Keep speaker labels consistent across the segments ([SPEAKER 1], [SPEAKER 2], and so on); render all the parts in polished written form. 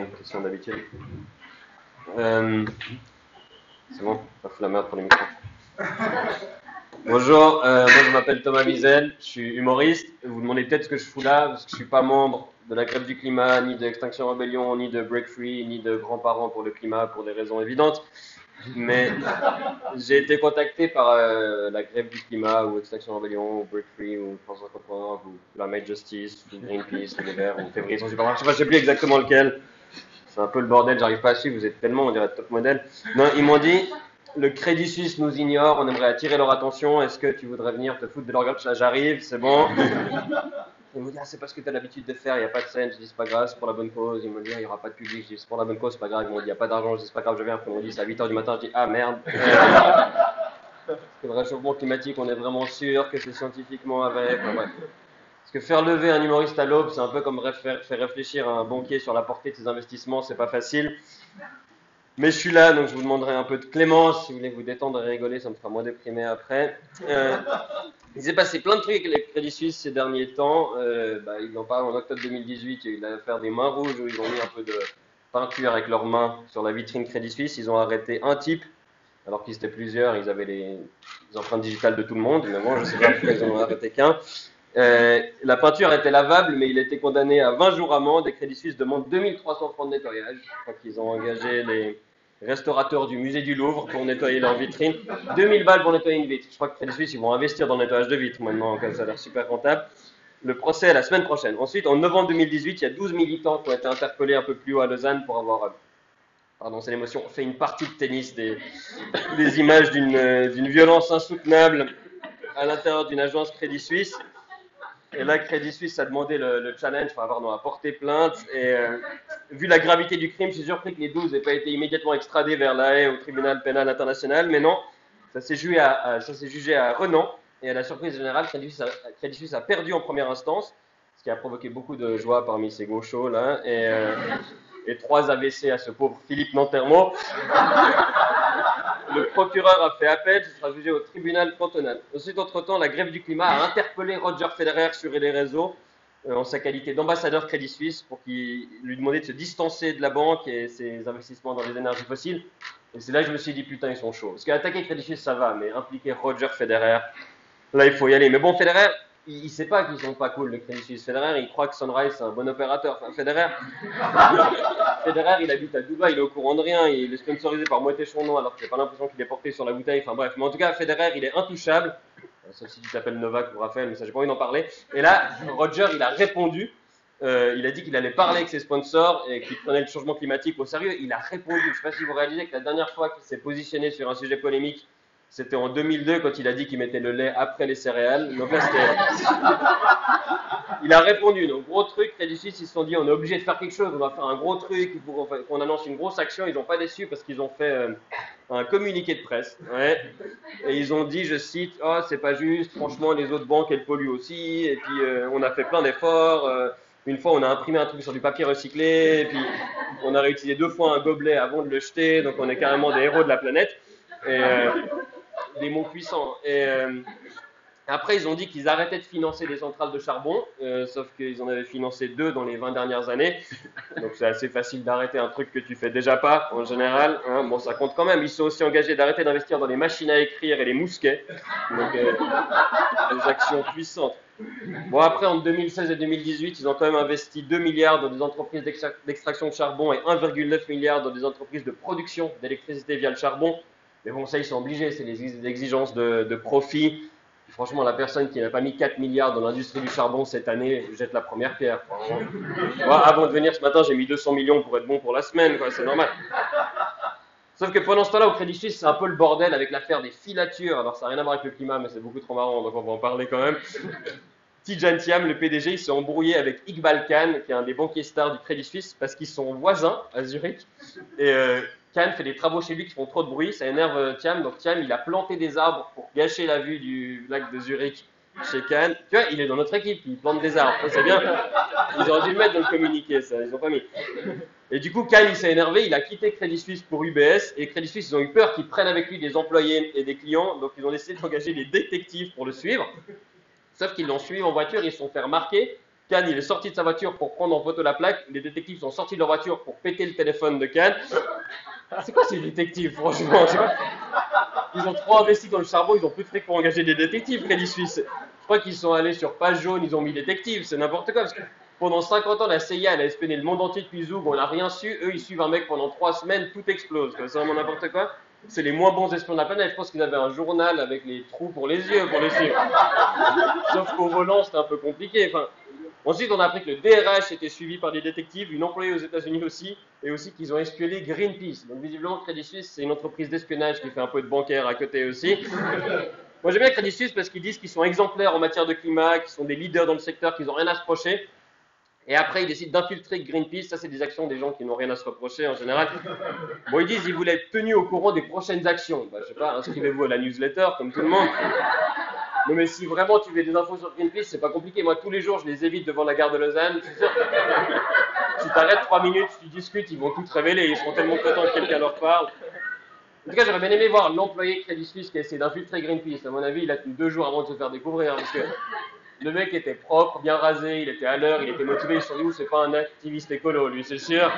[SPEAKER 1] Question d'habitude. C'est bon, ça fout la merde pour les micros. Bonjour, moi je m'appelle Thomas Wiesel, je suis humoriste. Vous vous demandez peut-être ce que je fous là, parce que je suis pas membre de la Grève du climat, ni de Extinction Rebellion, ni de Break Free, ni de Grands-parents pour le climat, pour des raisons évidentes. Mais j'ai été contacté par la Grève du climat, ou Extinction Rebellion, ou Break Free, ou France 50, ou la Made Justice, ou Greenpeace, ou les Verts, ou Février sans supermarché, je sais plus exactement lequel. C'est un peu le bordel, j'arrive pas à suivre, vous êtes tellement, on dirait top modèle. Non, ils m'ont dit, le Crédit Suisse nous ignore, on aimerait attirer leur attention, est-ce que tu voudrais venir te foutre de leur gueule? Là, j'arrive, c'est bon. Ils m'ont dit, ah, c'est pas ce que tu as l'habitude de faire, il n'y a pas de scène, je dis, c'est pas grave, c'est pour la bonne cause. Ils m'ont dit, il n'y aura pas de public, je dis, c'est pour la bonne cause, c'est pas grave. Ils m'ont dit, il n'y a pas d'argent, je dis, c'est pas grave, je viens. Après, ils m'ont dit, c'est à 8h du matin, je dis, ah merde. Le réchauffement climatique, on est vraiment sûr que c'est scientifiquement avéré. Enfin, bref. Parce que faire lever un humoriste à l'aube, c'est un peu comme faire réfléchir un banquier sur la portée de ses investissements, c'est pas facile. Mais je suis là, donc je vous demanderai un peu de clémence, si vous voulez vous détendre et rigoler, ça me fera moins déprimer après. Il s'est passé plein de trucs avec les Crédit Suisse ces derniers temps. Ils en parlent en octobre 2018, il y a eu l'affaire des mains rouges, où ils ont mis un peu de peinture avec leurs mains sur la vitrine Crédit Suisse. Ils ont arrêté un type, alors qu'ils étaient plusieurs, ils avaient les empreintes digitales de tout le monde. Mais bon, je sais pas pourquoi ils en ont arrêté qu'un. La peinture était lavable, mais il a été condamné à 20 jours amende. Et Crédit Suisse demande 2300 francs de nettoyage. Je crois qu'ils ont engagé les restaurateurs du musée du Louvre pour nettoyer leur vitrine. 2000 balles pour nettoyer une vitre. Je crois que Crédit Suisse, ils vont investir dans le nettoyage de vitres maintenant, comme ça a l'air super rentable. Le procès est la semaine prochaine. Ensuite, en novembre 2018, il y a 12 militants qui ont été interpellés un peu plus haut à Lausanne pour avoir, pardon, c'est l'émotion, fait une partie de tennis, des images d'une violence insoutenable à l'intérieur d'une agence Crédit Suisse. Et là, Crédit Suisse a demandé le challenge, on a porté plainte. Et vu la gravité du crime, je suis surpris que les 12 n'aient pas été immédiatement extradés vers La Haye au tribunal pénal international. Mais non, ça s'est jugé à Renan. Et à la surprise générale, Crédit Suisse a perdu en première instance, ce qui a provoqué beaucoup de joie parmi ces gauchos là. Et 3 AVC à ce pauvre Philippe Nantermo. Le procureur a fait appel, ce sera jugé au tribunal cantonal. Ensuite, entre-temps, la Grève du climat a interpellé Roger Federer sur les réseaux en sa qualité d'ambassadeur Crédit Suisse pour qu'il lui demandait de se distancer de la banque et ses investissements dans les énergies fossiles. Et c'est là que je me suis dit, putain, ils sont chauds. Parce qu'attaquer Crédit Suisse, ça va, mais impliquer Roger Federer, là, il faut y aller. Mais bon, Federer, il sait pas qu'ils sont pas cool, le Crédit Suisse. Federer, il croit que Sunrise, c'est un bon opérateur. Enfin, Federer, il habite à Dubaï, il est au courant de rien, il est sponsorisé par Moët & Chandon, alors que j'ai pas l'impression qu'il est porté sur la bouteille. Enfin bref, mais en tout cas, Federer, il est intouchable. Sauf si tu t'appelles Novak ou Raphaël, mais ça, j'ai pas envie d'en parler. Et là, Roger, il a répondu. Il a dit qu'il allait parler avec ses sponsors et qu'il prenait le changement climatique au sérieux. Il a répondu. Je sais pas si vous réalisez que la dernière fois qu'il s'est positionné sur un sujet polémique, c'était en 2002 quand il a dit qu'il mettait le lait après les céréales. Donc là, il a répondu. Donc gros truc, Crédit Suisse, ils se sont dit on est obligé de faire quelque chose, on va faire un gros truc, il faut qu'on annonce une grosse action. Ils n'ont pas déçu parce qu'ils ont fait un communiqué de presse. Ouais. Et ils ont dit, je cite, oh c'est pas juste, franchement les autres banques elles polluent aussi, et puis on a fait plein d'efforts. Une fois on a imprimé un truc sur du papier recyclé, et puis on a réutilisé 2 fois un gobelet avant de le jeter, donc on est carrément des héros de la planète. Et des mots puissants. Et après, ils ont dit qu'ils arrêtaient de financer les centrales de charbon, sauf qu'ils en avaient financé 2 dans les 20 dernières années. Donc c'est assez facile d'arrêter un truc que tu fais déjà pas, en général. Hein. Bon, ça compte quand même. Ils sont aussi engagés d'arrêter d'investir dans les machines à écrire et les mousquets. Donc, des actions puissantes. Bon, après, en 2016 et 2018, ils ont quand même investi 2 milliards dans des entreprises d'extraction de charbon et 1,9 milliard dans des entreprises de production d'électricité via le charbon. Mais bon, ça, ils sont obligés, c'est les exigences de profit. Franchement, la personne qui n'a pas mis 4 milliards dans l'industrie du charbon cette année jette la première pierre. Moi, avant de venir ce matin, j'ai mis 200 millions pour être bon pour la semaine, quoi, c'est normal. Sauf que pendant ce temps-là, au Crédit Suisse, c'est un peu le bordel avec l'affaire des filatures. Alors, ça n'a rien à voir avec le climat, mais c'est beaucoup trop marrant, donc on va en parler quand même. Tidjane Thiam, le PDG, il s'est embrouillé avec Iqbal Khan, qui est un des banquiers stars du Crédit Suisse, parce qu'ils sont voisins à Zurich. Et Khan fait des travaux chez lui qui font trop de bruit, ça énerve Thiam. Donc Thiam, il a planté des arbres pour gâcher la vue du lac de Zurich chez Khan. Tu vois, il est dans notre équipe, il plante des arbres. Ça, c'est bien. Ils auraient dû le mettre dans le communiqué, ça, ils n'ont pas mis. Et du coup, Khan, il s'est énervé, il a quitté Crédit Suisse pour UBS. Et Crédit Suisse, ils ont eu peur qu'il prenne avec lui des employés et des clients. Donc ils ont décidé d'engager des détectives pour le suivre. Sauf qu'ils l'ont suivi en voiture, ils se sont fait remarquer. Can, il est sorti de sa voiture pour prendre en photo la plaque. Les détectives sont sortis de leur voiture pour péter le téléphone de Can. C'est quoi ces détectives, franchement? Ils ont trop investi dans le charbon, ils ont plus de fric pour engager des détectives, Crédit Suisse. Je crois qu'ils sont allés sur page jaune, ils ont mis détectives, c'est n'importe quoi. Parce que pendant 50 ans, la CIA, elle a espionné le monde entier depuis Zoug, on n'a rien su. Eux, ils suivent un mec pendant 3 semaines, tout explose. C'est vraiment n'importe quoi. C'est les moins bons espions de la planète. Je pense qu'ils avaient un journal avec les trous pour les yeux pour les suivre. Sauf qu'au volant, c'était un peu compliqué. Enfin, ensuite, on a appris que le DRH était suivi par des détectives, une employée aux États-Unis aussi, et aussi qu'ils ont espionné Greenpeace. Donc, visiblement, Crédit Suisse, c'est une entreprise d'espionnage qui fait un peu de bancaire à côté aussi. Moi, j'aime bien Crédit Suisse parce qu'ils disent qu'ils sont exemplaires en matière de climat, qu'ils sont des leaders dans le secteur, qu'ils n'ont rien à se reprocher. Et après, ils décident d'infiltrer Greenpeace. Ça, c'est des actions des gens qui n'ont rien à se reprocher en général. Bon, ils disent qu'ils voulaient être tenus au courant des prochaines actions. Bah, je sais pas, inscrivez-vous à la newsletter, comme tout le monde. Non, mais si vraiment tu veux des infos sur Greenpeace, c'est pas compliqué. Moi, tous les jours, je les évite devant la gare de Lausanne. Je suis sûr que tu t'arrêtes 3 minutes, tu discutes, ils vont tout te révéler. Ils seront tellement contents que quelqu'un leur parle. En tout cas, j'aurais bien aimé voir l'employé Crédit Suisse qui a essayé d'infiltrer Greenpeace. À mon avis, il a tenu 2 jours avant de se faire découvrir. Parce que le mec était propre, bien rasé, il était à l'heure, il était motivé. Sur nous, c'est pas un activiste écolo, lui, c'est sûr.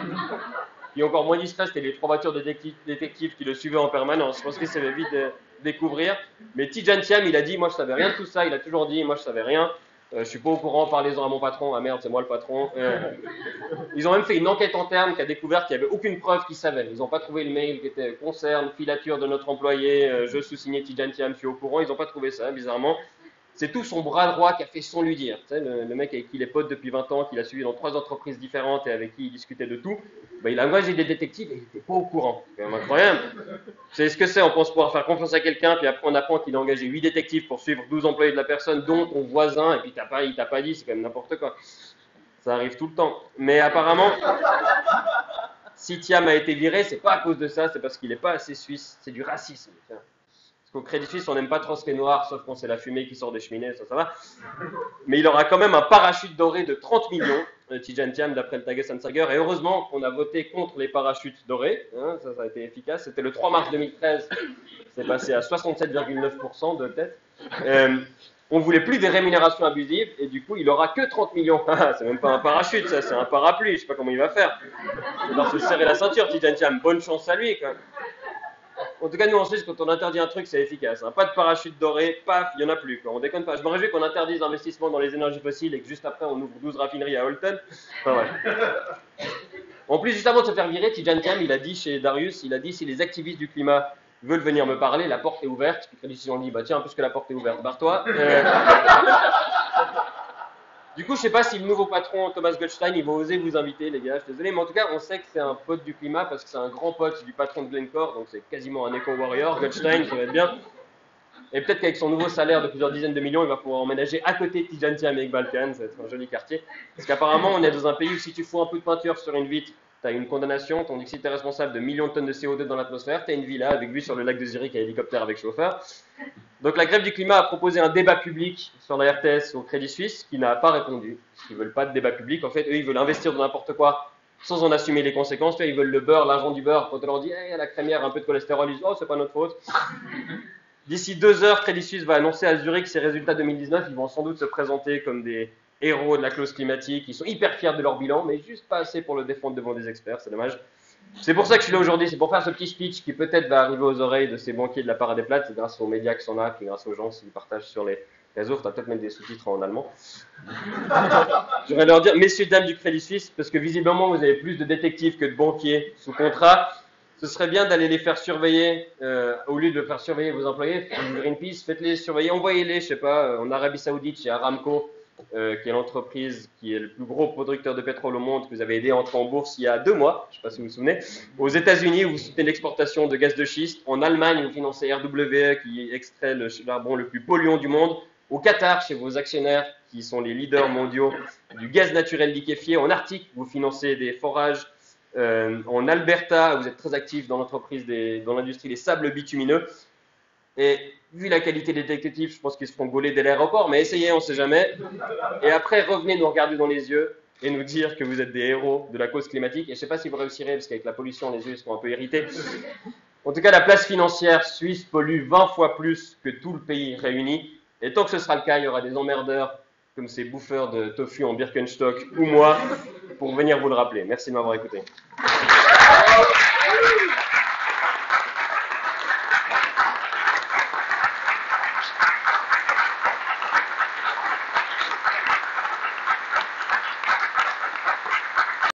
[SPEAKER 1] Et encore moins discret, c'était les 3 voitures de détectives qui le suivaient en permanence. Je pense qu'il savait vite découvrir. Mais Tidjane Thiam, il a dit, moi je savais rien de tout ça. Il a toujours dit, moi je savais rien. Je suis pas au courant, parlez-en à mon patron. Ah merde, c'est moi le patron. Ils ont même fait une enquête interne qui a découvert qu'il n'y avait aucune preuve qu'ils savaient. Ils n'ont pas trouvé le mail qui était concerne, filature de notre employé, je sous-signé Tidjane Thiam, je suis au courant. Ils n'ont pas trouvé ça, bizarrement. C'est tout son bras droit qui a fait sans lui dire. Tu sais, le mec avec qui il est pote depuis 20 ans, qu'il a suivi dans 3 entreprises différentes et avec qui il discutait de tout, bah, il a engagé des détectives et il n'était pas au courant. C'est quand même incroyable. C'est ce que c'est, on pense pouvoir faire confiance à quelqu'un, puis après on apprend qu'il a engagé 8 détectives pour suivre 12 employés de la personne, dont ton voisin, et puis il t'a pas dit, c'est quand même n'importe quoi. Ça arrive tout le temps. Mais apparemment, si Thiam a été viré, c'est pas à cause de ça, c'est parce qu'il n'est pas assez suisse, c'est du racisme. Tiens. Au Crédit Suisse, on n'aime pas trop ce qui est noir, sauf quand c'est la fumée qui sort des cheminées, ça va. Mais il aura quand même un parachute doré de 30 millions, Tidjane Thiam, d'après le Tages-Anzeiger. Et heureusement qu'on a voté contre les parachutes dorés, hein, ça a été efficace. C'était le 3 mars 2013, c'est passé à 67,9% de tête. On voulait plus des rémunérations abusives, et du coup, il aura que 30 millions. C'est même pas un parachute, ça, c'est un parapluie, je sais pas comment il va faire. Il va se serrer la ceinture, Tidjane Thiam, bonne chance à lui, quoi. En tout cas, nous en Suisse, quand on interdit un truc, c'est efficace. Hein. Pas de parachute doré, paf, il n'y en a plus. Quoi. On déconne pas. Je me réjouis qu'on interdise l'investissement dans les énergies fossiles et que juste après, on ouvre 12 raffineries à Holton. Enfin, ouais. En plus, juste avant de se faire virer, Tidjane Thiam, il a dit chez Darius, il a dit si les activistes du climat veulent venir me parler, la porte est ouverte. Puis Crédit Suisse, on dit, bah tiens, puisque la porte est ouverte, barre-toi. Du coup, je sais pas si le nouveau patron, Thomas Goldstein, il va oser vous inviter, les gars, je suis désolé, mais en tout cas, on sait que c'est un pote du climat parce que c'est un grand pote du patron de Glencore, donc c'est quasiment un éco-warrior, Goldstein, ça va être bien. Et peut-être qu'avec son nouveau salaire de plusieurs dizaines de millions, il va pouvoir emménager à côté de Tidjane Thiam et Balkan, ça va être un joli quartier. Parce qu'apparemment, on est dans un pays où si tu fous un peu de peinture sur une vitre, tu as une condamnation, tandis que si tu es responsable de millions de tonnes de CO2 dans l'atmosphère, tu as une villa avec vue sur le lac de Zurich à hélicoptère avec chauffeur. Donc la grève du climat a proposé un débat public sur la RTS au Crédit Suisse qui n'a pas répondu. Ils ne veulent pas de débat public. En fait, eux, ils veulent investir dans n'importe quoi sans en assumer les conséquences. Ils veulent le beurre, l'argent du beurre. Quand on leur dit hey, la crémière, un peu de cholestérol, ils disent oh, c'est pas notre faute. D'ici 2 heures, Crédit Suisse va annoncer à Zurich ses résultats 2019. Ils vont sans doute se présenter comme des héros de la clause climatique. Ils sont hyper fiers de leur bilan, mais juste pas assez pour le défendre devant des experts. C'est dommage. C'est pour ça que je suis là aujourd'hui, c'est pour faire ce petit speech qui peut-être va arriver aux oreilles de ces banquiers de la Parade des Plates, c'est grâce aux médias qui sont là, puis grâce aux gens qui partagent sur les réseaux, tu vas peut-être mettre des sous-titres en allemand. J'aimerais leur dire, messieurs, dames du Crédit Suisse, parce que visiblement vous avez plus de détectives que de banquiers sous contrat, ce serait bien d'aller les faire surveiller, au lieu de faire surveiller vos employés, Greenpeace, faites-les surveiller, envoyez-les, je sais pas, en Arabie Saoudite, chez Aramco, qui est l'entreprise qui est le plus gros producteur de pétrole au monde, que vous avez aidé à entrer en bourse il y a 2 mois, je ne sais pas si vous vous souvenez. Aux États-Unis, où vous soutenez l'exportation de gaz de schiste. En Allemagne, vous financez RWE, qui extrait le charbon le plus polluant du monde. Au Qatar, chez vos actionnaires, qui sont les leaders mondiaux du gaz naturel liquéfié. En Arctique, vous financez des forages. En Alberta, vous êtes très actif dans l'industrie des sables bitumineux. Et vu la qualité des détectives, je pense qu'ils se feront gauler dès l'aéroport, mais essayez, on ne sait jamais. Et après, revenez nous regarder dans les yeux et nous dire que vous êtes des héros de la cause climatique. Et je ne sais pas si vous réussirez, parce qu'avec la pollution, les yeux seront un peu irrités. En tout cas, la place financière suisse pollue 20 fois plus que tout le pays réuni. Et tant que ce sera le cas, il y aura des emmerdeurs comme ces bouffeurs de tofu en Birkenstock ou moi, pour venir vous le rappeler. Merci de m'avoir écouté.